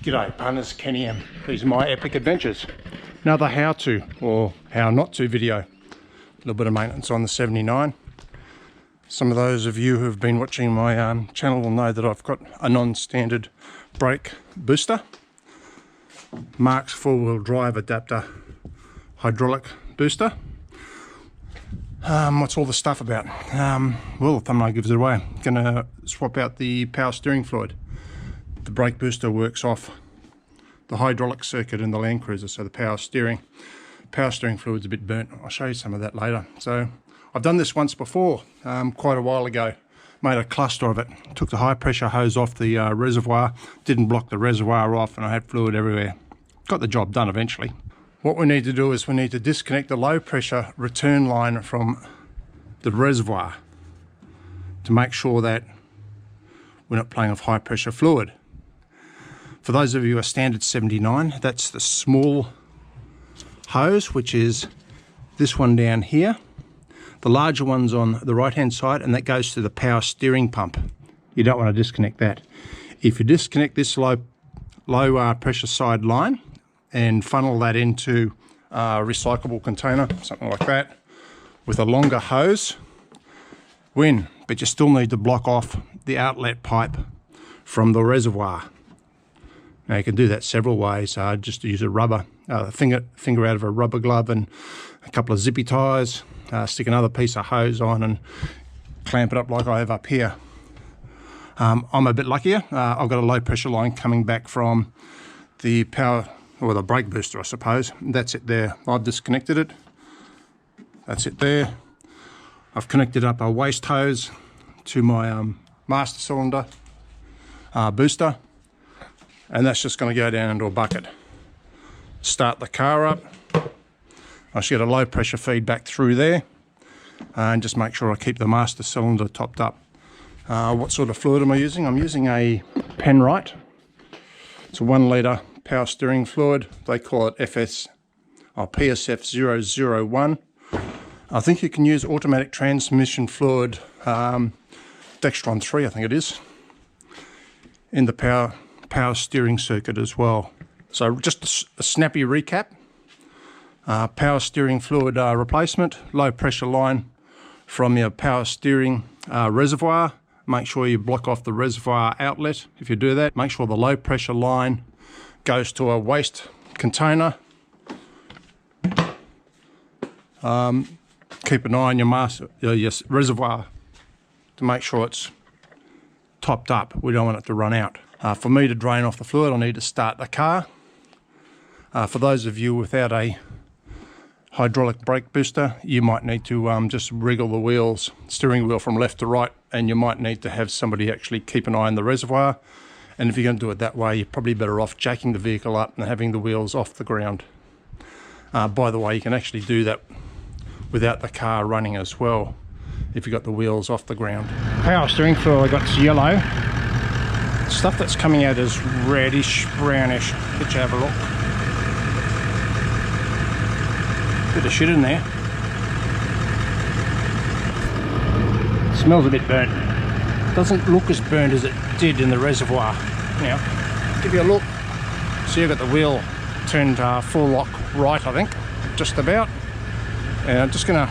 G'day punters, kennym. These are my epic adventures. Another how to or how not to video. A little bit of maintenance on the 79. Some of those of you who have been watching my channel will know that I've got a non-standard brake booster. Mark's four-wheel drive adapter hydraulic booster. What's all the stuff about? Well, the thumbnail gives it away. I'm gonna swap out the power steering fluid. The brake booster works off the hydraulic circuit in the Landcruiser, so the power steering fluid's a bit burnt. I'll show you some of that later. So I've done this once before, quite a while ago. Made a cluster of it. Took the high pressure hose off the reservoir, didn't block the reservoir off, and I had fluid everywhere. Got the job done eventually. What we need to do is we need to disconnect the low pressure return line from the reservoir to make sure that we're not playing with high pressure fluid. For those of you who are standard 79, that's the small hose, which is this one down here. The larger one's on the right hand side, and that goes to the power steering pump. You don't want to disconnect that. If you disconnect this low pressure side line and funnel that into a recyclable container, something like that, with a longer hose, win. But you still need to block off the outlet pipe from the reservoir. Now you can do that several ways. Just use a rubber finger out of a rubber glove and a couple of zippy ties. Stick another piece of hose on and clamp it up like I have up here. I'm a bit luckier. I've got a low pressure line coming back from the power, or the brake booster I suppose. That's it there. I've disconnected it. That's it there. I've connected up a waste hose to my master cylinder booster, and that's just going to go down into a bucket. Start the car up. I should get a low pressure feedback through there, and just make sure I keep the master cylinder topped up. What sort of fluid am I using? I'm using a Penrith. It's a 1 litre power steering fluid. They call it PSF 001. I think you can use automatic transmission fluid, Dextron 3 I think it is, in the power steering circuit as well. So just a snappy recap. Power steering fluid replacement, low pressure line from your power steering reservoir. Make sure you block off the reservoir outlet. If you do that, make sure the low pressure line goes to a waste container. Keep an eye on your reservoir to make sure it's topped up. We don't want it to run out. For me to drain off the fluid, I need to start the car. For those of you without a hydraulic brake booster, you might need to just wriggle the steering wheel from left to right, and you might need to have somebody actually keep an eye on the reservoir. And if you're going to do it that way, you're probably better off jacking the vehicle up and having the wheels off the ground. By the way, you can actually do that without the car running as well, if you've got the wheels off the ground. Power steering fluid, I got this yellow. Stuff that's coming out is reddish, brownish. Let you have a look. Bit of shit in there. Smells a bit burnt. Doesn't look as burnt as it did in the reservoir. Now, give you a look. See, I've got the wheel turned full lock right, I think, just about. And I'm just gonna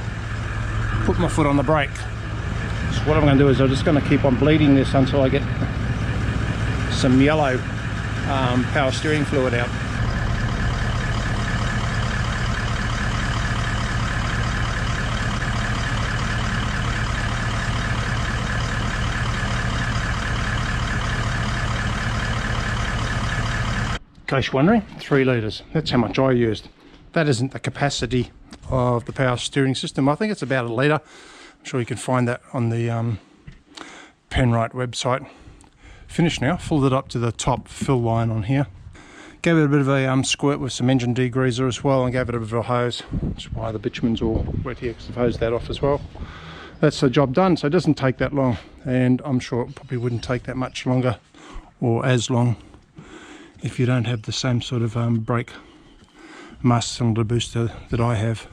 put my foot on the brake. So what I'm gonna do is I'm just gonna keep on bleeding this until I get some yellow power steering fluid out. In case you're wondering, 3 litres. That's how much I used. That isn't the capacity of the power steering system. I think it's about 1 litre. I'm sure you can find that on the Penrith website. Finished now. Filled it up to the top fill line on here. Gave it a bit of a squirt with some engine degreaser as well, and gave it a bit of a hose. That's why the bitumen's all wet here, because I've hosed that off as well. That's the job done, so it doesn't take that long, and I'm sure it probably wouldn't take that much longer, or as long, if you don't have the same sort of brake master cylinder booster that I have.